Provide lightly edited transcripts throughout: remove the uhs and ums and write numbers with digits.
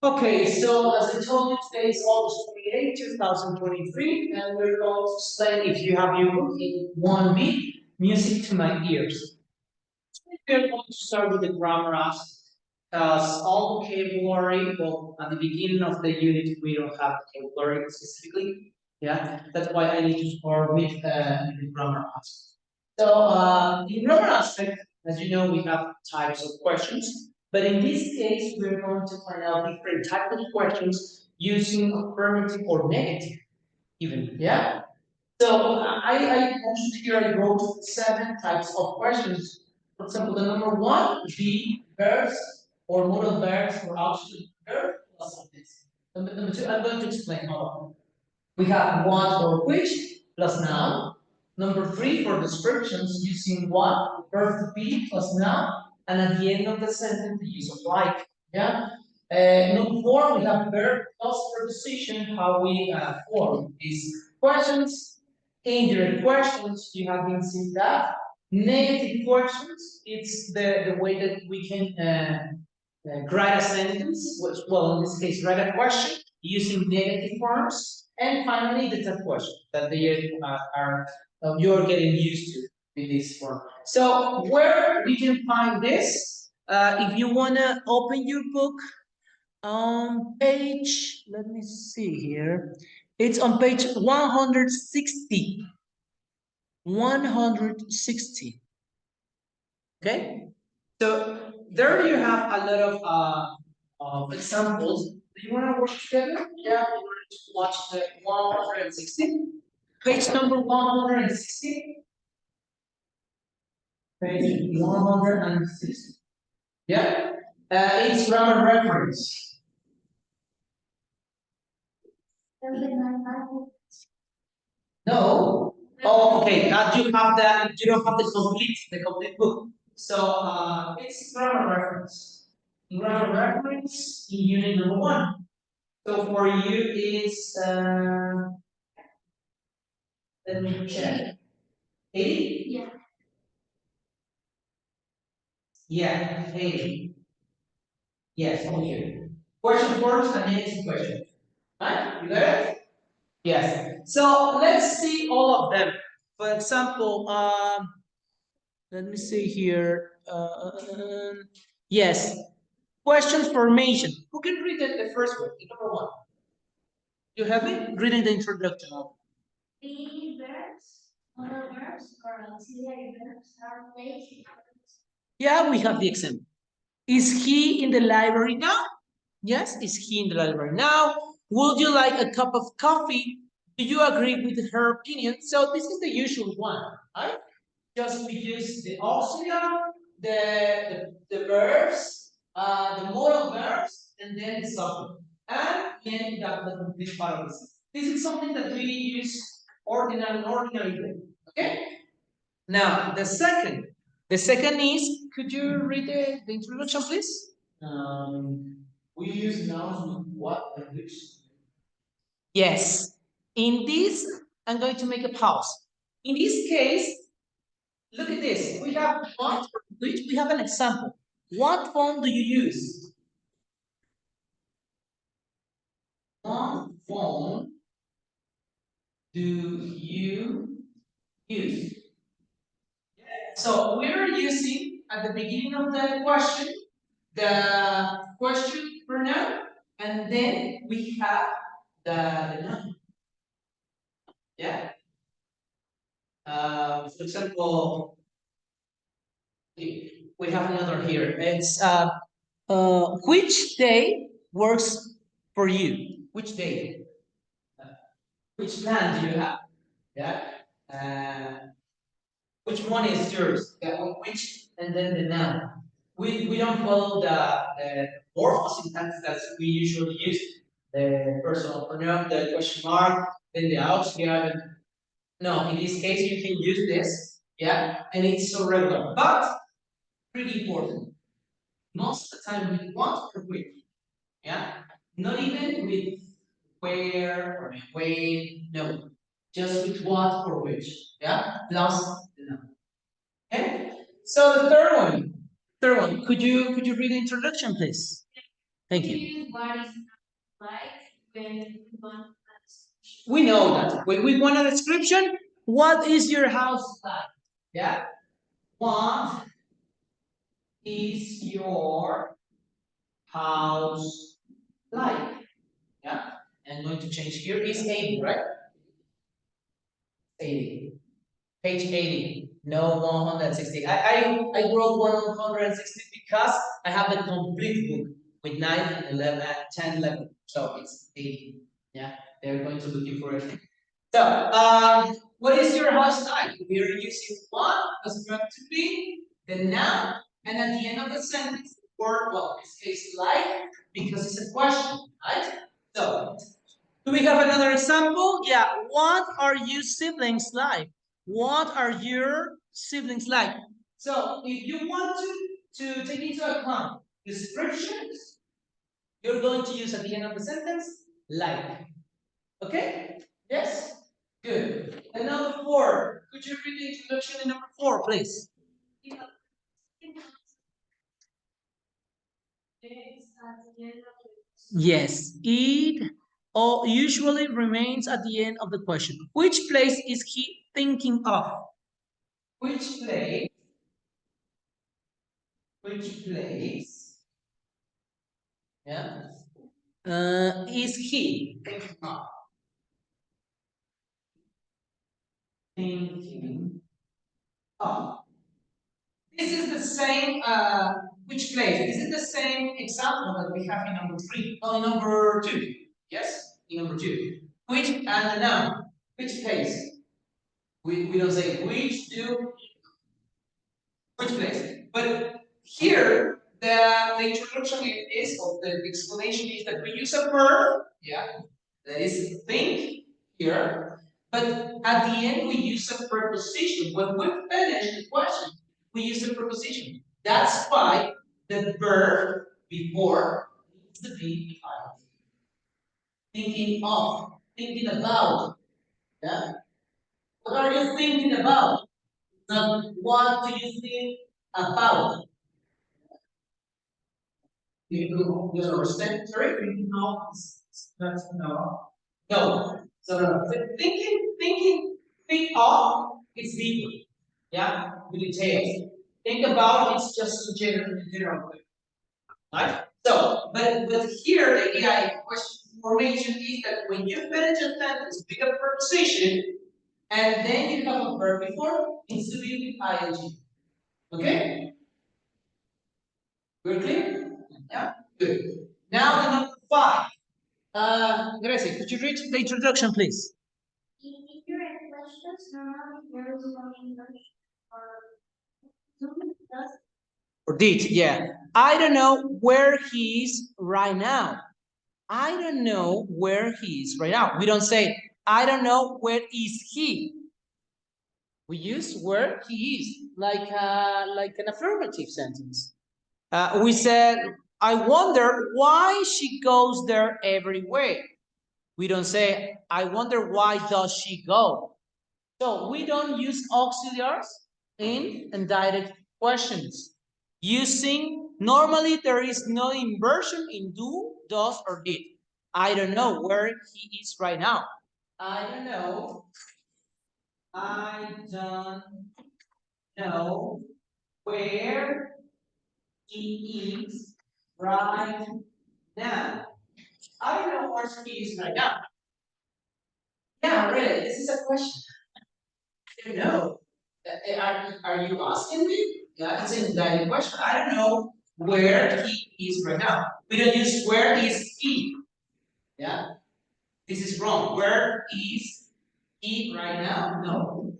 Okay, so as I told you, today is August 28, 2023, and we're going to explain, if you have your book, in 1B, music to my ears. We're going to start with the grammar aspect, because all vocabulary, well, at the beginning of the unit, we don't have vocabulary specifically. Yeah, that's why I need to start with the grammar aspect. So, in grammar aspect, as you know, we have types of questions, but in this case, we're going to find out different types of questions using affirmative or negative, even. Yeah. So I mentioned here I wrote 7 types of questions. For example, the number 1 would be verbs or modal verbs or auxiliary verb plus subjects. Number 2, I'm going to explain all of them. We have what or which plus noun. Number 3 for descriptions using what, verb to be plus noun, and at the end of the sentence the use of like. Yeah. Number 4 we have verb plus preposition. How we form these questions. Indirect questions, you have been seeing that. Negative questions, it's the way that we can write a sentence, which, well, in this case, write a question using negative forms. And finally, the third question that they are you're getting used to with this form. So where you can find this, if you wanna open your book on page, let me see here. It's on page 160. 160. Okay? So there you have a lot of examples. Do you want to work together? Yeah, we want to watch the 160. Page number 160. Page 160. Yeah? It's grammar reference. No. Oh, okay. You have the you don't have the complete book. So it's grammar reference. Grammar reference in unit number 1. So for you is let me check. 80? Yeah. Yeah, 80. Yes, for you. Question first and next question. Right? You got it? Yes. So let's see all of them. For example, let me see here. Yes. Question formation. Who can read the first one, the number 1? You have it? Reading the introduction. The verbs, other verbs, or auxiliary verbs are placed. Yeah, we have the example. Is he in the library now? Yes, is he in the library now? Would you like a cup of coffee? Do you agree with her opinion? So this is the usual one, right? Just we use the auxiliary, the verbs, the modal verbs, and then the subject. And then the complete part of this. This is something that we use ordinarily. Okay? Now, the second is, could you read the introduction, please? We use nouns with what and which. Yes. In this, I'm going to make a pause. In this case, look at this. We have what or which. We have an example. What phone do you use? What phone do you use? So we're using at the beginning of the question the question pronoun, and then we have the noun. Yeah. For example, we have another here. It's which day works for you? Which day? Which plan do you have? Yeah. Which one is yours? Yeah. Which and then the noun. We don't follow the morphos syntax that we usually use. The personal pronoun, the question mark, then the auxiliary. No, in this case you can use this, yeah, and it's so regular, but pretty important. Most of the time with what or with, yeah, not even with where or when, no, just with what or which, yeah, plus the noun. Okay. So the third one, could you read the introduction, please? Thank you. We know that. When we want a description, what is your house like? Yeah. What is your house like? Yeah. And I'm going to change here is 80, right? 80. Page 80. No 160. I wrote 160 because I have the complete book with 9, 11, 10, 11. So it's 80. Yeah. They're going to looking for it. So, what is your house like? We are using one as verb to be, the noun, and at the end of the sentence, the word, well, in this case, like, because it's a question, right? So, do we have another example? Yeah. What are your siblings like? What are your siblings like? So, if you want to take into account descriptions, you're going to use at the end of the sentence, like. Okay? Yes? Good. And number 4. Could you read the introduction in number 4, please? Yes. It usually remains at the end of the question. Which place is he thinking of? Which place? Which place? Yeah. Is he thinking of? Thinking of. This is the same, which place? This is the same example that we have in number 3. Oh, in number 2. Yes? In number 2. Which and the noun. Which place? We don't say which do, which place. But here, the introduction is, or the explanation is that we use a verb, yeah, that is think here, but at the end we use a preposition. When we finish the question, we use a preposition. That's why the verb before needs to be thinking of, thinking about. Yeah? What are you thinking about? Not what do you think about? You understand? Sorry? No. That's no. No. So no. Think of is deeper. Yeah? With details. Think about it's just general way. Right? So, but here the AI question formation is that when you finish a sentence with a preposition and then you have a verb before, it needs to be with ing. Okay? We're clear? Yeah? Good. Now the number 5. Gracie, could you read the introduction, please? In your questions, normally there is one English or did, yeah. I don't know where he is right now. I don't know where he is right now. We don't say, I don't know where is he. We use where he is, like an affirmative sentence. We said, I wonder why she goes there every week. We don't say, I wonder why does she go. So we don't use auxiliaries in indirect questions. Using, normally there is no inversion in do, does, or did. I don't know where he is right now. I don't know. I don't know where he is right now. I don't know where he is right now. Yeah, really, this is a question. I don't know. Are you asking me? Yeah, it's an indirect question. I don't know where he is right now. We don't use where is he. Yeah, this is wrong. Where is he right now? No,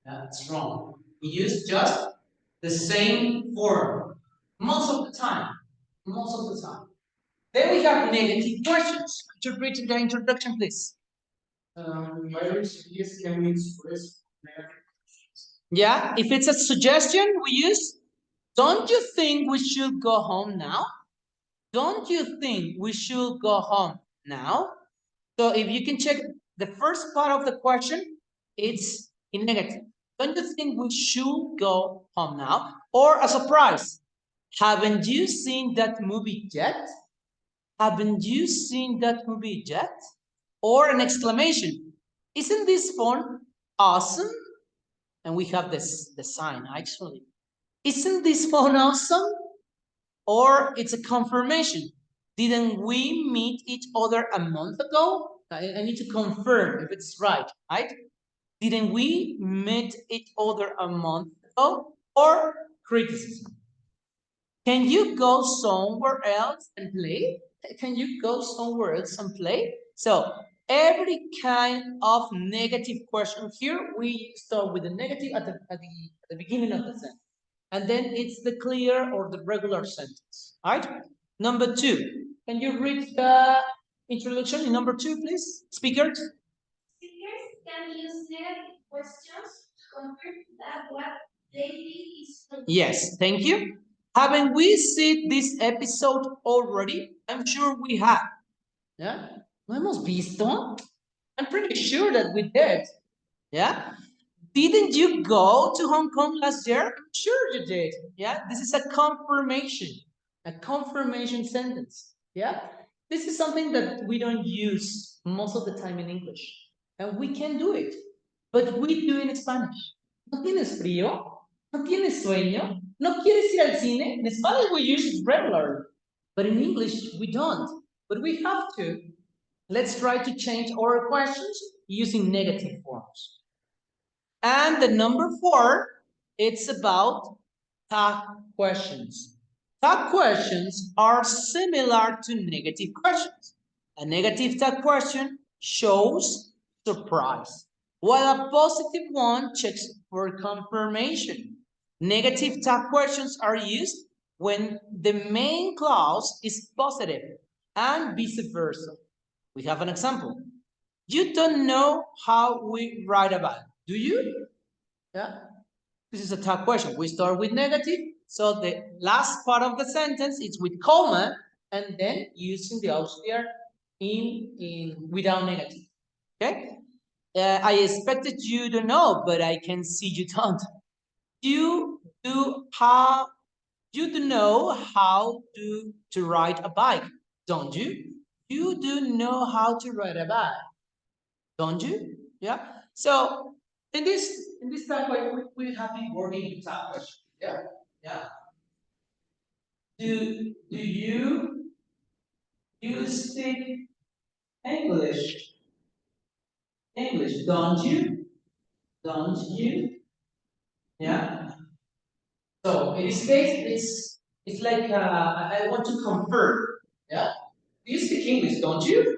that's wrong. We use just the same form most of the time. Most of the time. Then we have negative questions. Could you read the introduction, please? Various ideas can be expressed. Yeah, if it's a suggestion, we use, don't you think we should go home now? Don't you think we should go home now? So if you can check the first part of the question, it's in negative. Don't you think we should go home now? Or a surprise, haven't you seen that movie yet? Haven't you seen that movie yet? Or an exclamation. Isn't this phone awesome? And we have this the sign actually. Isn't this phone awesome? Or it's a confirmation. Didn't we meet each other a month ago? I need to confirm if it's right, right? Didn't we meet each other a month ago? Or criticism. Can you go somewhere else and play? Can you go somewhere else and play? So every kind of negative question here, we start with the negative at the beginning of the sentence. And then it's the clear or the regular sentence, right? Number two, can you read the introduction in number two, please? Speakers? Speakers can use negative questions to confirm that what they did is true. Yes, thank you. Haven't we seen this episode already? I'm sure we have. Yeah? ¿No hemos visto? I'm pretty sure that we did. Yeah? Didn't you go to Hong Kong last year? I'm sure you did. Yeah? This is a confirmation sentence. Yeah? This is something that we don't use most of the time in English. And we can do it. But we do in Spanish. ¿No tienes frío? ¿No tienes sueño? ¿No quieres ir al cine? In Spanish we use it regularly. But in English we don't. But we have to. Let's try to change our questions using negative forms. And the number four, it's about tag questions. Tag questions are similar to negative questions. A negative tag question shows surprise, while a positive one checks for confirmation. Negative tag questions are used when the main clause is positive and vice versa. We have an example. You don't know how we write a bike, do you? Yeah. This is a tough question. We start with negative, so the last part of the sentence is with comma, and then using the auxiliary in without negative. Okay. I expected you to know, but I can see you don't. You do how you do know how to ride a bike, don't you? You do know how to ride a bike, don't you? Yeah. So in this type we have been working with that question. Yeah. Yeah. Do you speak English? English, don't you? Don't you? Yeah. So in this case, it's like I want to confirm. Yeah. You speak English, don't you?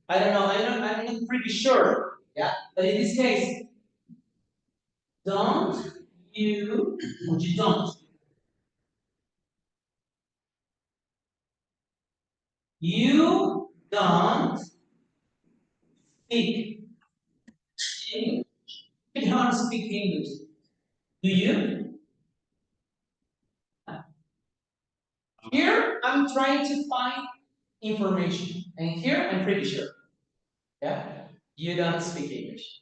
I don't know. I'm not pretty sure. Yeah. But in this case, don't you? You don't. You don't speak English. You don't speak English. Do you? Here, I'm trying to find information. And here, I'm pretty sure. Yeah? You don't speak English.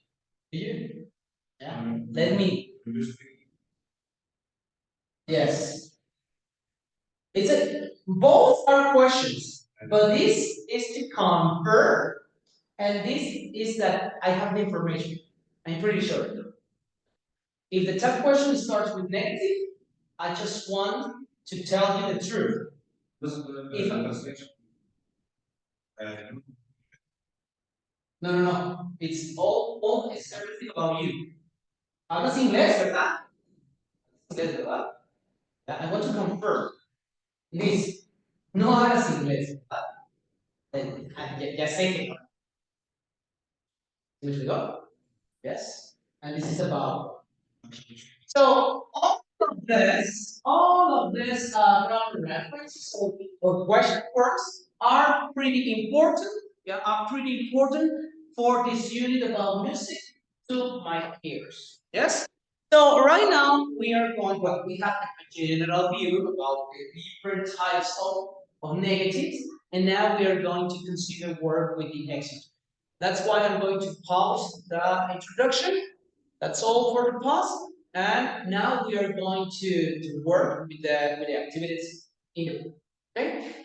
Do you? Yeah? Let me. Yes. It's a, both are questions. But this is to confirm. And this is that I have the information. I'm pretty sure. If the tag question starts with negative, I just want to tell you the truth. If, no. It's all it's everything about you. Hablas inglés, ¿verdad? Inglés, ¿verdad? I want to confirm. Liz, no hablas inglés, ¿verdad? Ya sé que no. ¿Sí me explicó? Yes. And this is about. So all of this grammar references or question words are pretty important. Yeah, are pretty important for this unit about music to my ears. Yes. So right now we are going. Well, we have a general view about the different types of negatives, and now we are going to consider work with the exercise. That's why I'm going to pause the introduction. That's all for the pause. And now we are going to work with the activities in the book. Okay?